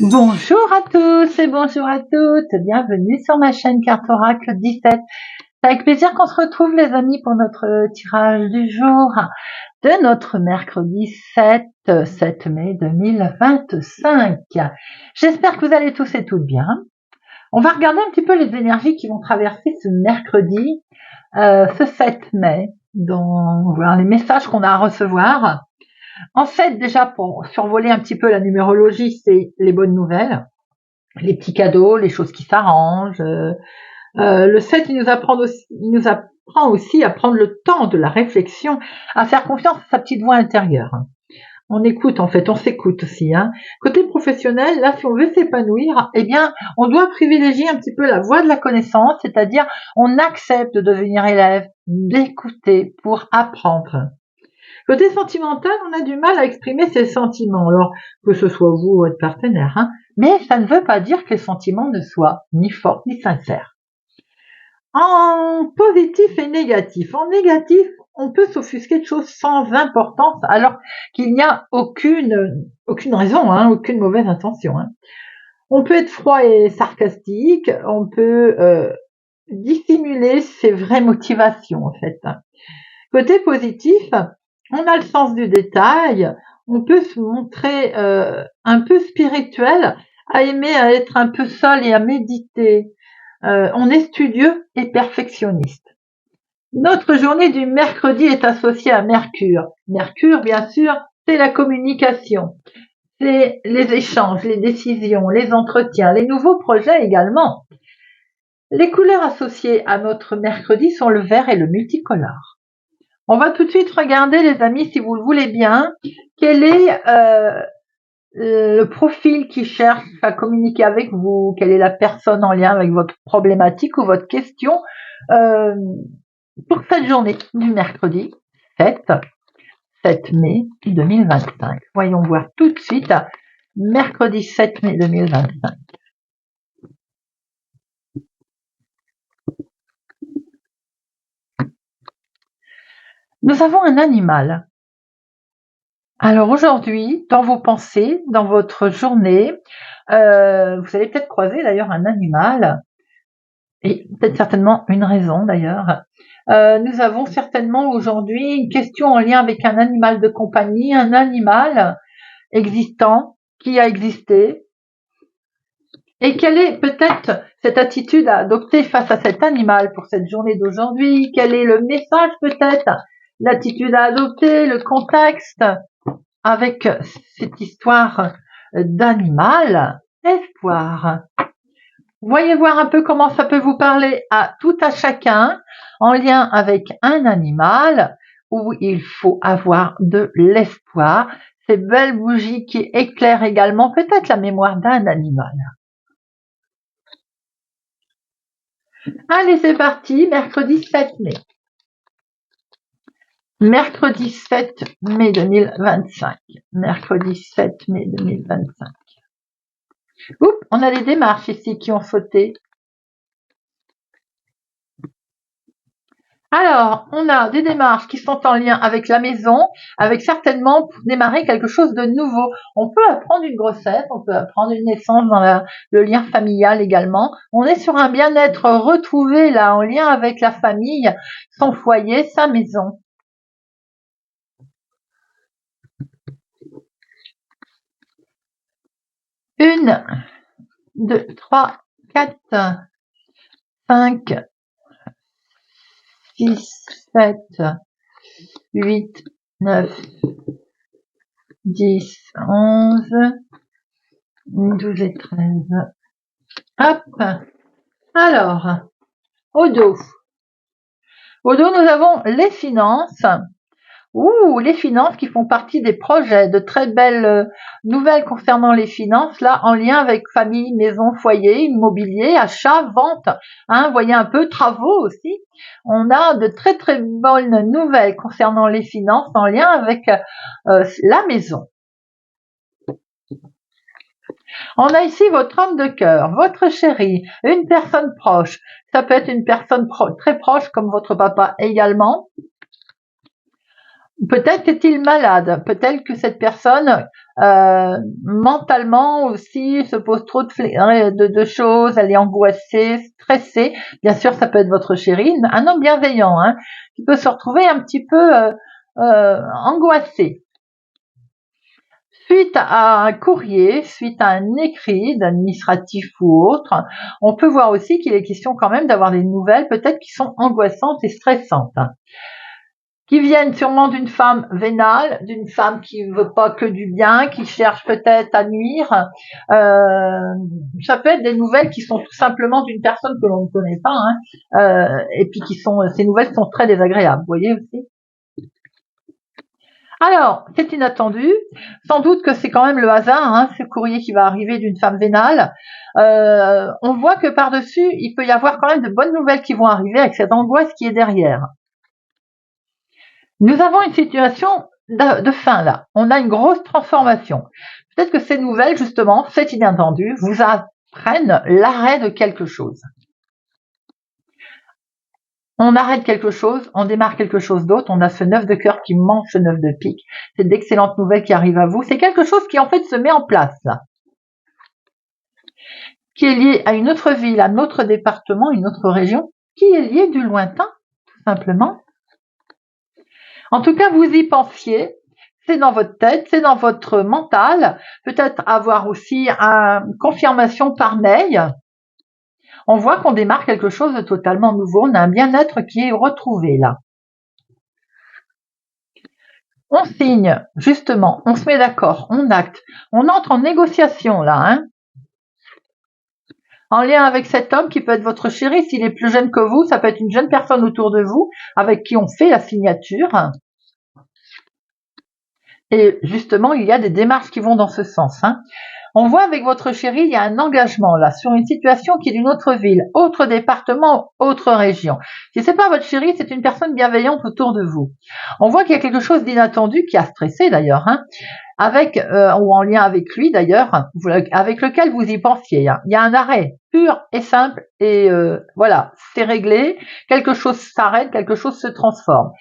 Bonjour à tous et bonjour à toutes, bienvenue sur ma chaîne Carte Oracle 17. C'est avec plaisir qu'on se retrouve les amis pour notre tirage du jour de notre mercredi 7 mai 2025. J'espère que vous allez tous et toutes bien. On va regarder un petit peu les énergies qui vont traverser ce mercredi, ce 7 mai, dans les messages qu'on a à recevoir. En fait, déjà, pour survoler un petit peu la numérologie, c'est les bonnes nouvelles, les petits cadeaux, les choses qui s'arrangent. Le 7, il nous apprend aussi à prendre le temps de la réflexion, à faire confiance à sa petite voix intérieure. On écoute, en fait, on s'écoute aussi. Côté professionnel, là, si on veut s'épanouir, eh bien, on doit privilégier un petit peu la voie de la connaissance, c'est-à-dire on accepte de devenir élève, d'écouter pour apprendre. Côté sentimental, on a du mal à exprimer ses sentiments, alors que ce soit vous ou votre partenaire, mais ça ne veut pas dire que les sentiments ne soient ni forts ni sincères. En positif et négatif. En négatif, on peut s'offusquer de choses sans importance, alors qu'il n'y a aucune raison, aucune mauvaise intention. On peut être froid et sarcastique, on peut dissimuler ses vraies motivations, en fait. Côté positif, on a le sens du détail, on peut se montrer un peu spirituel, à aimer à être un peu seul et à méditer. On est studieux et perfectionniste. Notre journée du mercredi est associée à Mercure. Mercure, bien sûr, c'est la communication, c'est les échanges, les décisions, les entretiens, les nouveaux projets également. Les couleurs associées à notre mercredi sont le vert et le multicolore. On va tout de suite regarder, les amis, si vous le voulez bien, quel est le profil qui cherche à communiquer avec vous, quelle est la personne en lien avec votre problématique ou votre question pour cette journée du mercredi 7 mai 2025. Voyons voir tout de suite, mercredi 7 mai 2025. Nous avons un animal. Alors aujourd'hui, dans vos pensées, dans votre journée, vous allez peut-être croiser d'ailleurs un animal, et peut-être certainement une raison d'ailleurs. Nous avons certainement aujourd'hui une question en lien avec un animal de compagnie, un animal existant, qui a existé, et quelle est peut-être cette attitude à adopter face à cet animal pour cette journée d'aujourd'hui? Quel est le message peut-être? L'attitude à adopter, le contexte avec cette histoire d'animal, espoir. Voyez voir un peu comment ça peut vous parler à tout à chacun en lien avec un animal où il faut avoir de l'espoir. Ces belles bougies qui éclairent également peut-être la mémoire d'un animal. Allez, c'est parti, mercredi 7 mai. Mercredi 7 mai 2025. Mercredi 7 mai 2025. Oups, on a des démarches ici qui ont sauté. Alors, on a des démarches qui sont en lien avec la maison, avec certainement pour démarrer quelque chose de nouveau. On peut apprendre une grossesse, on peut apprendre une naissance dans le lien familial également. On est sur un bien-être retrouvé là, en lien avec la famille, son foyer, sa maison. Une, 2, 3, 4, 5, 6, 7, 8, 9, 10, 11, 12 et 13. Hop. Alors, au dos. Au dos, nous avons les finances. Les finances qui font partie des projets, de très belles nouvelles concernant les finances, là, en lien avec famille, maison, foyer, immobilier, achat, vente, voyez un peu, travaux aussi. On a de très très bonnes nouvelles concernant les finances en lien avec la maison. On a ici votre homme de cœur, votre chéri, une personne proche. Ça peut être une personne très proche comme votre papa également. Peut-être est-il malade, peut-être que cette personne mentalement aussi se pose trop de choses, elle est angoissée, stressée. Bien sûr, ça peut être votre chéri, un homme bienveillant, hein, qui peut se retrouver un petit peu angoissé. Suite à un courrier, suite à un écrit d'administratif ou autre, on peut voir aussi qu'il est question quand même d'avoir des nouvelles peut-être qui sont angoissantes et stressantes, qui viennent sûrement d'une femme vénale, d'une femme qui ne veut pas que du bien, qui cherche peut-être à nuire. Ça peut être des nouvelles qui sont tout simplement d'une personne que l'on ne connaît pas, hein, et puis ces nouvelles sont très désagréables, vous voyez aussi. Alors, c'est inattendu. Sans doute que c'est quand même le hasard, hein, ce courrier qui va arriver d'une femme vénale. On voit que par-dessus, il peut y avoir quand même de bonnes nouvelles qui vont arriver avec cette angoisse qui est derrière. Nous avons une situation de fin là. On a une grosse transformation. Peut-être que ces nouvelles, justement, c'est inattendu, vous apprennent l'arrêt de quelque chose. On arrête quelque chose, on démarre quelque chose d'autre, on a ce 9 de cœur qui mange ce 9 de pique. C'est d'excellentes nouvelles qui arrivent à vous. C'est quelque chose qui en fait se met en place là, qui est lié à une autre ville, à un autre département, une autre région, qui est lié du lointain, tout simplement. En tout cas, vous y pensiez, c'est dans votre tête, c'est dans votre mental, peut-être avoir aussi une confirmation par mail. On voit qu'on démarre quelque chose de totalement nouveau, on a un bien-être qui est retrouvé là. On signe, justement, on se met d'accord, on acte, on entre en négociation là, hein, en lien avec cet homme qui peut être votre chéri, s'il est plus jeune que vous, ça peut être une jeune personne autour de vous avec qui on fait la signature. Et justement, il y a des démarches qui vont dans ce sens, hein. On voit avec votre chéri, il y a un engagement là sur une situation qui est d'une autre ville, autre département, autre région. Si c'est pas votre chéri, c'est une personne bienveillante autour de vous. On voit qu'il y a quelque chose d'inattendu qui a stressé d'ailleurs, hein, ou en lien avec lui d'ailleurs, avec lequel vous y pensiez, hein. Il y a un arrêt pur et simple et voilà, c'est réglé. Quelque chose s'arrête, quelque chose se transforme.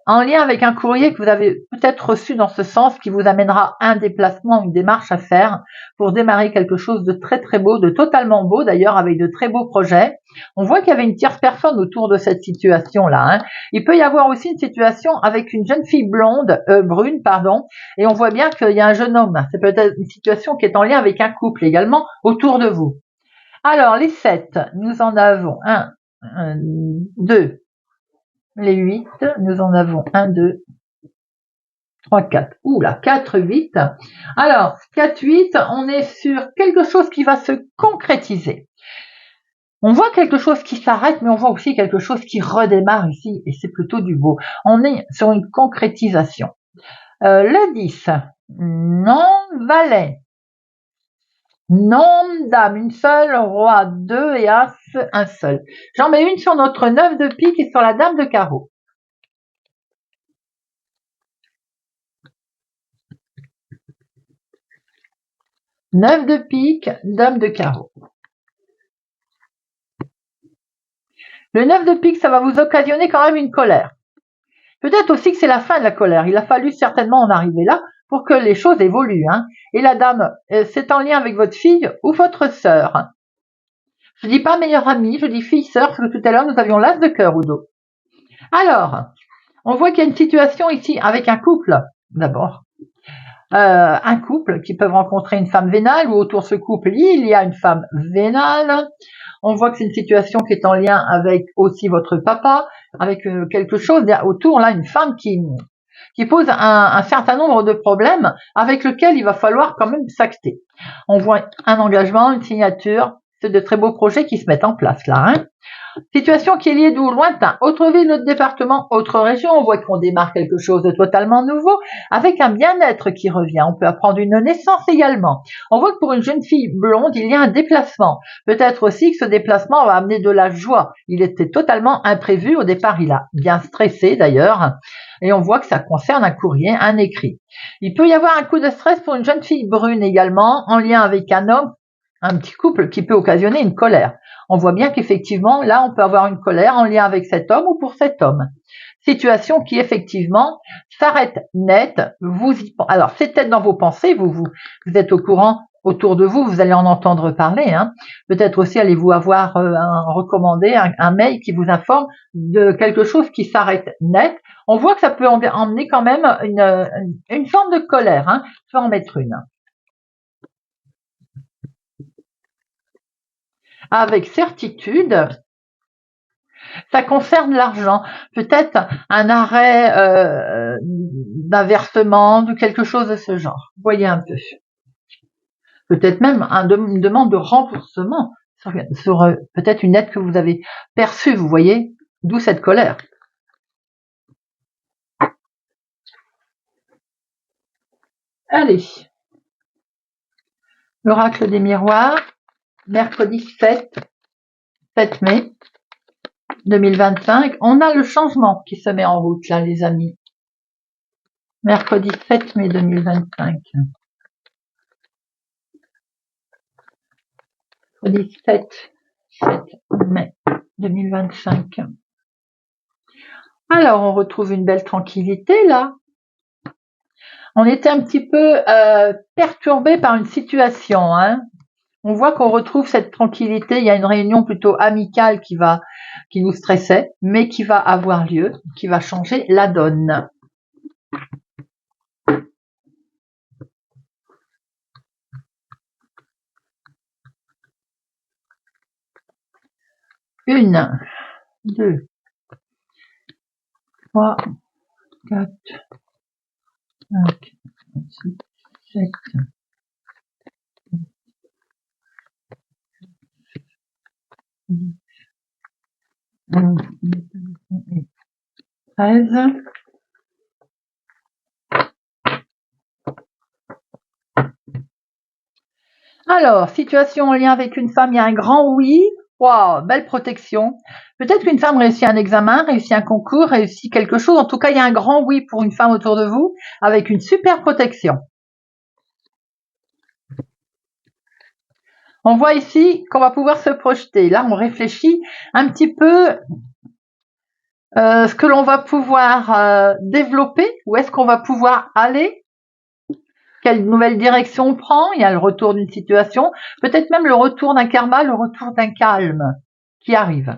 En lien avec un courrier que vous avez peut-être reçu dans ce sens, qui vous amènera un déplacement, une démarche à faire pour démarrer quelque chose de très très beau, de totalement beau d'ailleurs, avec de très beaux projets. On voit qu'il y avait une tierce personne autour de cette situation-là, hein. Il peut y avoir aussi une situation avec une jeune fille brune, et on voit bien qu'il y a un jeune homme. C'est peut-être une situation qui est en lien avec un couple également autour de vous. Alors, les 7, nous en avons 1, 2, les 8, nous en avons 1, 2, 3, 4. Oula, 4, 8. Alors, 4, 8, on est sur quelque chose qui va se concrétiser. On voit quelque chose qui s'arrête, mais on voit aussi quelque chose qui redémarre ici, et c'est plutôt du beau. On est sur une concrétisation. Le 10, non, valet. Non, dame, une seule, roi, 2 et as, un seul. J'en mets une sur notre 9 de pique et sur la dame de carreau. Neuf de pique, dame de carreau. Le 9 de pique, ça va vous occasionner quand même une colère. Peut-être aussi que c'est la fin de la colère. Il a fallu certainement en arriver là pour que les choses évoluent, hein. Et la dame, c'est en lien avec votre fille ou votre sœur. Je dis pas meilleure amie, je dis fille-sœur, parce que tout à l'heure nous avions l'as de cœur au dos. Alors, on voit qu'il y a une situation ici avec un couple, d'abord. Un couple qui peuvent rencontrer une femme vénale, ou autour de ce couple, il y a une femme vénale. On voit que c'est une situation qui est en lien avec aussi votre papa, avec quelque chose autour, là, une femme qui pose un certain nombre de problèmes avec lesquels il va falloir quand même s'acter. On voit un engagement, une signature, c'est de très beaux projets qui se mettent en place là, hein. Situation qui est liée d'où lointain, autre ville, autre département, autre région. On voit qu'on démarre quelque chose de totalement nouveau, avec un bien-être qui revient. On peut apprendre une naissance également. On voit que pour une jeune fille blonde, il y a un déplacement. Peut-être aussi que ce déplacement va amener de la joie. Il était totalement imprévu. Au départ, il a bien stressé d'ailleurs. Et on voit que ça concerne un courrier, un écrit. Il peut y avoir un coup de stress pour une jeune fille brune également, en lien avec un homme, un petit couple qui peut occasionner une colère. On voit bien qu'effectivement, là, on peut avoir une colère en lien avec cet homme ou pour cet homme. situation qui effectivement s'arrête net. Alors c'est peut-être dans vos pensées, vous êtes au courant autour de vous, vous allez en entendre parler. Hein. Peut-être aussi allez-vous avoir un mail qui vous informe de quelque chose qui s'arrête net. On voit que ça peut emmener quand même une forme de colère. Hein. Je vais en mettre une. Avec certitude, ça concerne l'argent. Peut-être un arrêt d'un versement, de quelque chose de ce genre. Voyez un peu. Peut-être même une demande de remboursement sur peut-être une aide que vous avez perçue, vous voyez, d'où cette colère. Allez, l'oracle des miroirs, mercredi 7 mai 2025, on a le changement qui se met en route là, les amis. Mercredi 7 mai 2025. Mercredi 7 mai 2025. Alors, on retrouve une belle tranquillité là. On était un petit peu perturbé par une situation. Hein. On voit qu'on retrouve cette tranquillité. Il y a une réunion plutôt amicale qui nous stressait, mais qui va avoir lieu, qui va changer la donne. Une, 2, 3, 4, 5, 6, 7, 10, 11, 13. Alors, situation en lien avec une femme, il y a un grand oui. Wow, belle protection. Peut-être qu'une femme réussit un examen, réussit un concours, réussit quelque chose. En tout cas, il y a un grand oui pour une femme autour de vous, avec une super protection. On voit ici qu'on va pouvoir se projeter. Là, on réfléchit un petit peu ce que l'on va pouvoir développer, où est-ce qu'on va pouvoir aller, quelle nouvelle direction on prend. Il y a le retour d'une situation, peut-être même le retour d'un karma, le retour d'un calme qui arrive.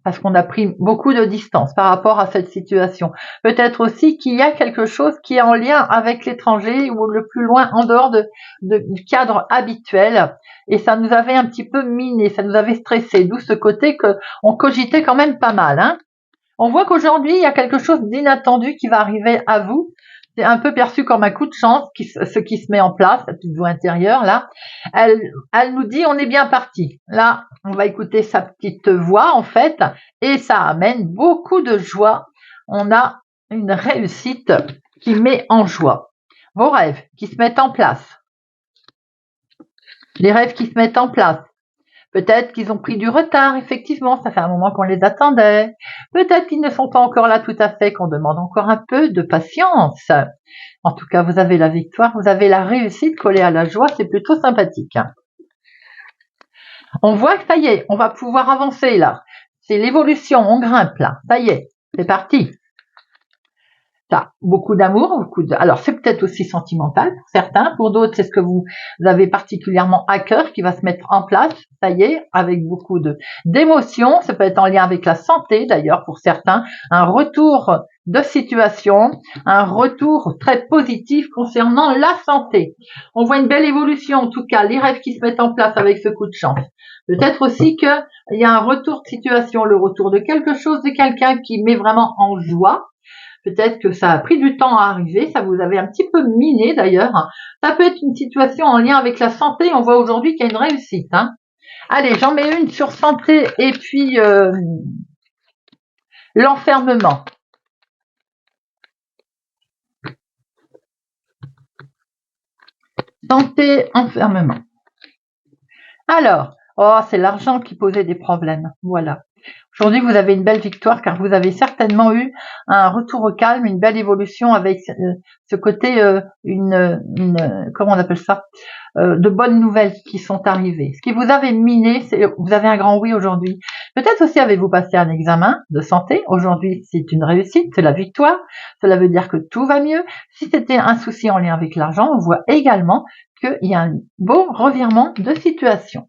Parce qu'on a pris beaucoup de distance par rapport à cette situation. Peut-être aussi qu'il y a quelque chose qui est en lien avec l'étranger ou le plus loin en dehors du cadre habituel. Et ça nous avait un petit peu miné, ça nous avait stressé. D'où ce côté qu'on cogitait quand même pas mal. Hein. On voit qu'aujourd'hui, il y a quelque chose d'inattendu qui va arriver à vous. C'est un peu perçu comme un coup de chance, ce qui se met en place, la petite voix intérieure, là. Elle nous dit, on est bien parti. Là, on va écouter sa petite voix, en fait, et ça amène beaucoup de joie. On a une réussite qui met en joie. Vos rêves qui se mettent en place. Les rêves qui se mettent en place. Peut-être qu'ils ont pris du retard, effectivement, ça fait un moment qu'on les attendait. Peut-être qu'ils ne sont pas encore là tout à fait, qu'on demande encore un peu de patience. En tout cas, vous avez la victoire, vous avez la réussite collée à la joie, c'est plutôt sympathique. On voit que ça y est, on va pouvoir avancer là. C'est l'évolution, on grimpe là. Ça y est, c'est parti. Ça, beaucoup d'amour, alors c'est peut-être aussi sentimental pour certains, pour d'autres c'est ce que vous avez particulièrement à cœur qui va se mettre en place, ça y est, avec beaucoup d'émotions, ça peut être en lien avec la santé d'ailleurs pour certains, un retour de situation, un retour très positif concernant la santé. On voit une belle évolution, en tout cas les rêves qui se mettent en place avec ce coup de chance. Peut-être aussi qu'il y a un retour de situation, le retour de quelque chose, de quelqu'un qui met vraiment en joie. Peut-être que ça a pris du temps à arriver, ça vous avait un petit peu miné d'ailleurs. Ça peut être une situation en lien avec la santé, on voit aujourd'hui qu'il y a une réussite. Hein. Allez, j'en mets une sur santé et puis l'enfermement. Santé, enfermement. Alors, oh, c'est l'argent qui posait des problèmes, voilà. Aujourd'hui, vous avez une belle victoire car vous avez certainement eu un retour au calme, une belle évolution avec ce côté, comment on appelle ça, de bonnes nouvelles qui sont arrivées. Ce qui vous avait miné, c'est vous avez un grand oui aujourd'hui. Peut-être aussi avez-vous passé un examen de santé. Aujourd'hui, c'est une réussite, c'est la victoire. Cela veut dire que tout va mieux. Si c'était un souci en lien avec l'argent, on voit également qu'il y a un beau revirement de situation.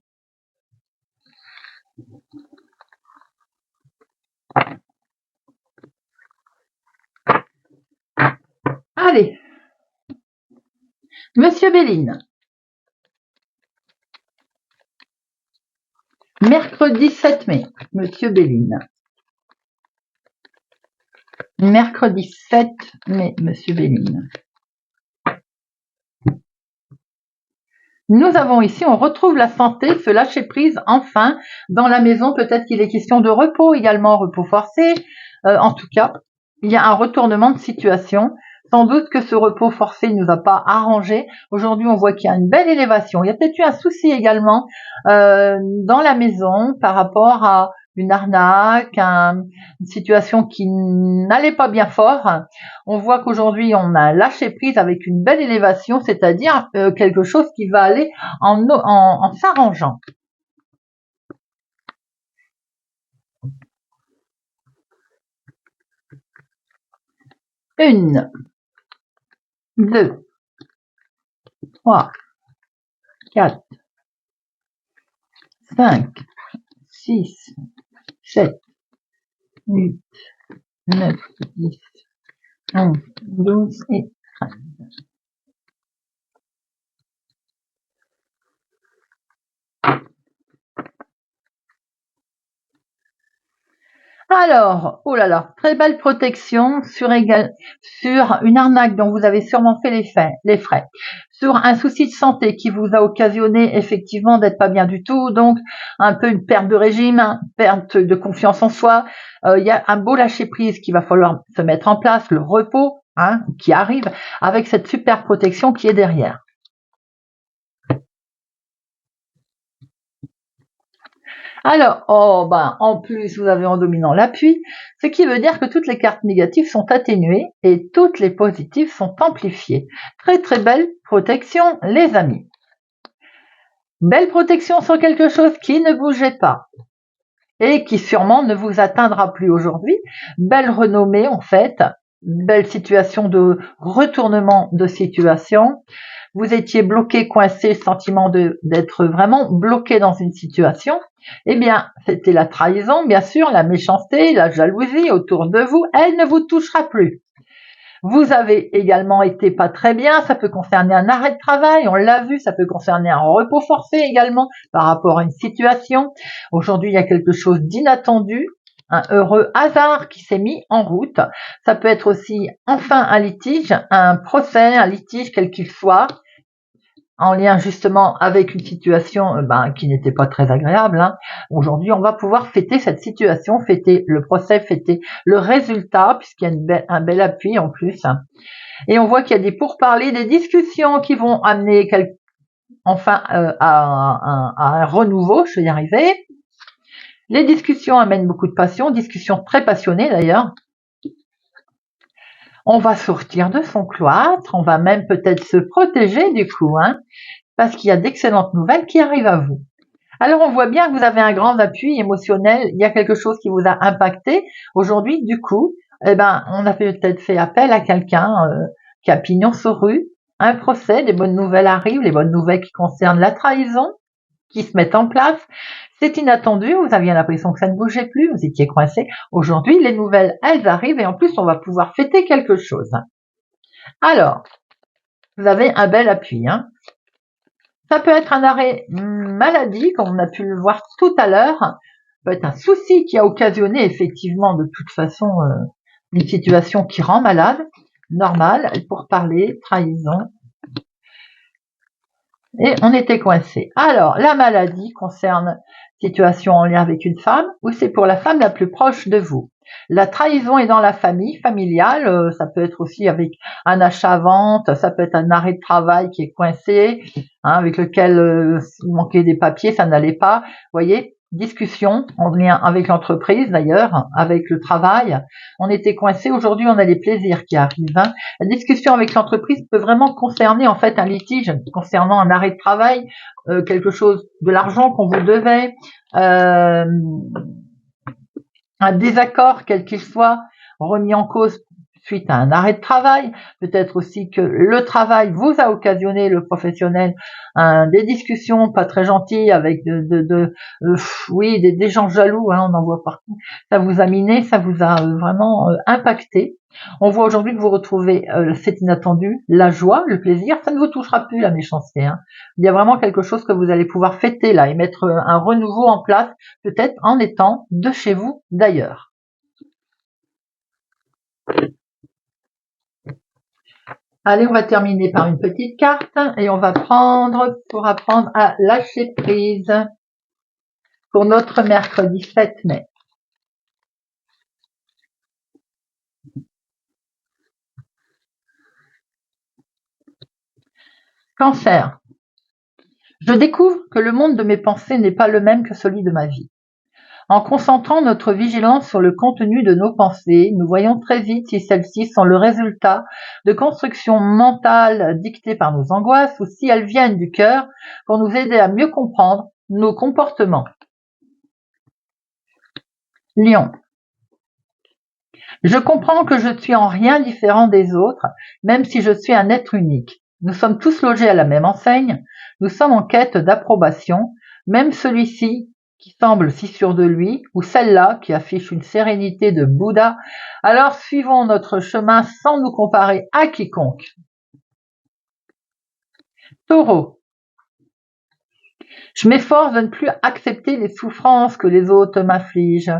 Allez, Monsieur Béline. Mercredi 7 mai, Monsieur Béline. Mercredi 7 mai, Monsieur Béline. Nous avons ici, on retrouve la santé, se lâcher prise, enfin, dans la maison. Peut-être qu'il est question de repos également, repos forcé. En tout cas, il y a un retournement de situation. Sans doute que ce repos forcé ne nous a pas arrangé. Aujourd'hui, on voit qu'il y a une belle élévation. Il y a peut-être eu un souci également dans la maison par rapport à une arnaque, une situation qui n'allait pas bien fort. On voit qu'aujourd'hui, on a lâché prise avec une belle élévation, c'est-à-dire quelque chose qui va aller en s'arrangeant. Une, 2, 3, 4, 5, 6, 7, 8, 9, 10, 11, 12 et 13. Alors, oh là là, très belle protection sur une arnaque dont vous avez sûrement fait les frais, sur un souci de santé qui vous a occasionné effectivement d'être pas bien du tout, donc un peu une perte de régime, perte de confiance en soi. Il y a un beau lâcher prise qu'il va falloir se mettre en place, le repos qui arrive avec cette super protection qui est derrière. Alors, en plus, vous avez en dominant l'appui, ce qui veut dire que toutes les cartes négatives sont atténuées et toutes les positives sont amplifiées. Très très belle protection, les amis. Belle protection sur quelque chose qui ne bougeait pas et qui sûrement ne vous atteindra plus aujourd'hui. Belle renommée en fait, belle situation de retournement de situation. Vous étiez bloqué, coincé, sentiment d'être vraiment bloqué dans une situation. Eh bien, c'était la trahison, bien sûr, la méchanceté, la jalousie autour de vous. Elle ne vous touchera plus. Vous avez également été pas très bien. Ça peut concerner un arrêt de travail, on l'a vu. Ça peut concerner un repos forcé également par rapport à une situation. Aujourd'hui, il y a quelque chose d'inattendu. Un heureux hasard qui s'est mis en route. Ça peut être aussi enfin un litige, un procès, un litige quel qu'il soit, en lien justement avec une situation qui n'était pas très agréable. Aujourd'hui, on va pouvoir fêter cette situation, fêter le procès, fêter le résultat, puisqu'il y a un bel appui en plus. Et on voit qu'il y a des pourparlers, des discussions qui vont amener à un renouveau, je vais y arriver. Les discussions amènent beaucoup de passion, discussions très passionnées d'ailleurs. On va sortir de son cloître, on va même peut-être se protéger du coup, parce qu'il y a d'excellentes nouvelles qui arrivent à vous. Alors on voit bien que vous avez un grand appui émotionnel, il y a quelque chose qui vous a impacté. Aujourd'hui, du coup, on a peut-être fait appel à quelqu'un qui a pignon sur rue, un procès, des bonnes nouvelles arrivent, les bonnes nouvelles qui concernent la trahison, qui se mettent en place. C'est inattendu, vous aviez l'impression que ça ne bougeait plus, vous étiez coincé. Aujourd'hui, les nouvelles, elles arrivent et en plus, on va pouvoir fêter quelque chose. Alors, vous avez un bel appui. Ça peut être un arrêt maladie, comme on a pu le voir tout à l'heure. Ça peut être un souci qui a occasionné effectivement de toute façon une situation qui rend malade. Normal, pour parler, trahison. Et on était coincé. Alors, la maladie concerne situation en lien avec une femme ou c'est pour la femme la plus proche de vous. La trahison est dans la famille, familiale, ça peut être aussi avec un achat-vente, ça peut être un arrêt de travail qui est coincé, avec lequel il manquait des papiers, ça n'allait pas. Vous voyez, discussions en lien avec l'entreprise d'ailleurs, avec le travail. On était coincé, aujourd'hui on a les plaisirs qui arrivent. Hein. La discussion avec l'entreprise peut vraiment concerner en fait un litige concernant un arrêt de travail, quelque chose de l'argent qu'on vous devait, un désaccord quel qu'il soit remis en cause suite à un arrêt de travail, peut-être aussi que le travail vous a occasionné, le professionnel, des discussions pas très gentilles avec oui, des gens jaloux, hein, on en voit partout. Ça vous a miné, ça vous a vraiment impacté. On voit aujourd'hui que vous retrouvez, c'est inattendu, la joie, le plaisir, ça ne vous touchera plus la méchanceté. Hein. Il y a vraiment quelque chose que vous allez pouvoir fêter là et mettre un renouveau en place, peut-être en étant de chez vous d'ailleurs. Allez, on va terminer par une petite carte et on va prendre pour apprendre à lâcher prise pour notre mercredi 7 mai. Cancer. Je découvre que le monde de mes pensées n'est pas le même que celui de ma vie. En concentrant notre vigilance sur le contenu de nos pensées, nous voyons très vite si celles-ci sont le résultat de constructions mentales dictées par nos angoisses ou si elles viennent du cœur pour nous aider à mieux comprendre nos comportements. Lion. Je comprends que je suis en rien différent des autres, même si je suis un être unique. Nous sommes tous logés à la même enseigne, nous sommes en quête d'approbation, même celui-ci qui semble si sûr de lui, ou celle-là qui affiche une sérénité de Bouddha, alors suivons notre chemin sans nous comparer à quiconque. Taureau. Je m'efforce de ne plus accepter les souffrances que les autres m'affligent.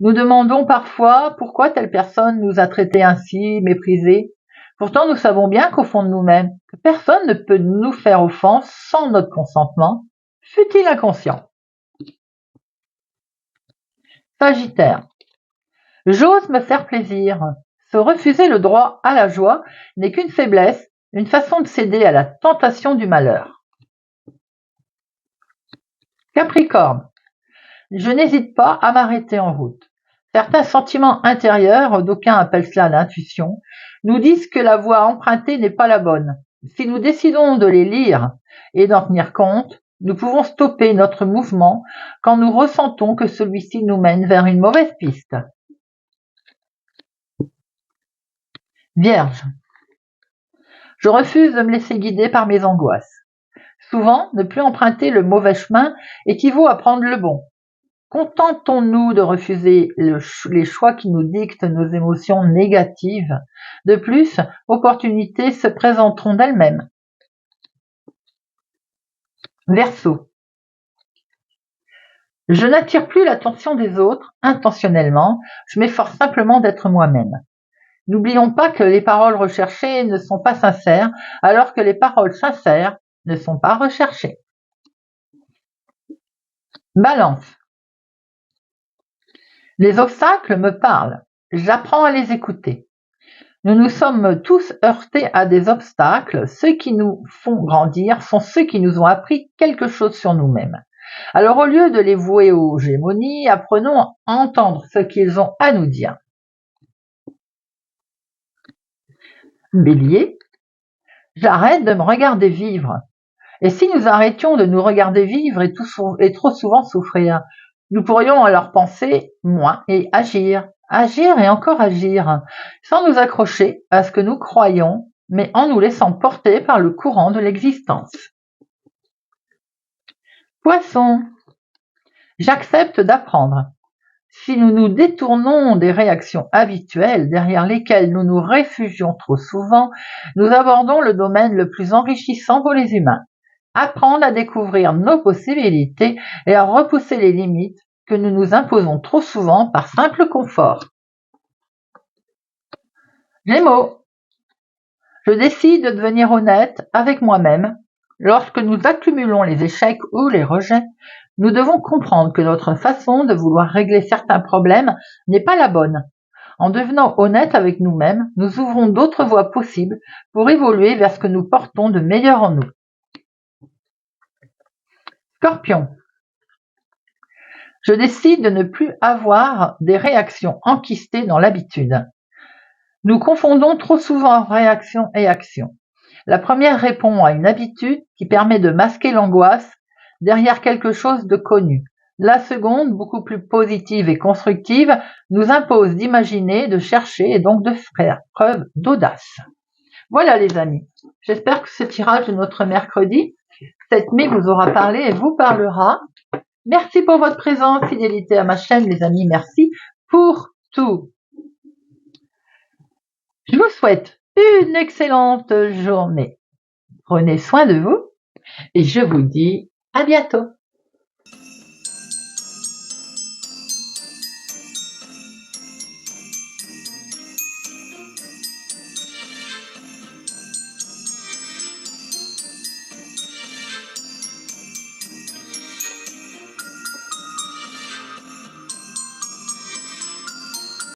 Nous demandons parfois pourquoi telle personne nous a traités ainsi, méprisés. Pourtant, nous savons bien qu'au fond de nous-mêmes, que personne ne peut nous faire offense sans notre consentement, fût-il inconscient. Sagittaire. J'ose me faire plaisir. Se refuser le droit à la joie n'est qu'une faiblesse, une façon de céder à la tentation du malheur. Capricorne. Je n'hésite pas à m'arrêter en route. Certains sentiments intérieurs, d'aucuns appellent cela l'intuition, nous disent que la voie empruntée n'est pas la bonne. Si nous décidons de les lire et d'en tenir compte, nous pouvons stopper notre mouvement quand nous ressentons que celui-ci nous mène vers une mauvaise piste. Vierge. Je refuse de me laisser guider par mes angoisses. Souvent, ne plus emprunter le mauvais chemin équivaut à prendre le bon. Contentons-nous de refuser les choix qui nous dictent nos émotions négatives. De plus, opportunités se présenteront d'elles-mêmes. Verseau. Je n'attire plus l'attention des autres intentionnellement, je m'efforce simplement d'être moi-même. N'oublions pas que les paroles recherchées ne sont pas sincères, alors que les paroles sincères ne sont pas recherchées. Balance. Les obstacles me parlent, j'apprends à les écouter. Nous nous sommes tous heurtés à des obstacles, ceux qui nous font grandir sont ceux qui nous ont appris quelque chose sur nous-mêmes. Alors au lieu de les vouer aux gémonies, apprenons à entendre ce qu'ils ont à nous dire. Bélier. J'arrête de me regarder vivre. Et si nous arrêtions de nous regarder vivre et trop souvent souffrir, nous pourrions alors penser moins et agir et encore agir, sans nous accrocher à ce que nous croyons, mais en nous laissant porter par le courant de l'existence. Poisson. J'accepte d'apprendre. Si nous nous détournons des réactions habituelles derrière lesquelles nous nous réfugions trop souvent, nous abordons le domaine le plus enrichissant pour les humains. Apprendre à découvrir nos possibilités et à repousser les limites que nous nous imposons trop souvent par simple confort. Gémeaux. Je décide de devenir honnête avec moi-même. Lorsque nous accumulons les échecs ou les rejets, nous devons comprendre que notre façon de vouloir régler certains problèmes n'est pas la bonne. En devenant honnête avec nous-mêmes, nous ouvrons d'autres voies possibles pour évoluer vers ce que nous portons de meilleur en nous. Scorpion. Je décide de ne plus avoir des réactions enquistées dans l'habitude. Nous confondons trop souvent réaction et action. La première répond à une habitude qui permet de masquer l'angoisse derrière quelque chose de connu. La seconde, beaucoup plus positive et constructive, nous impose d'imaginer, de chercher et donc de faire preuve d'audace. Voilà les amis, j'espère que ce tirage de notre mercredi 7 mai vous aura parlé et vous parlera. Merci pour votre présence, fidélité à ma chaîne les amis, merci pour tout. Je vous souhaite une excellente journée. Prenez soin de vous et je vous dis à bientôt.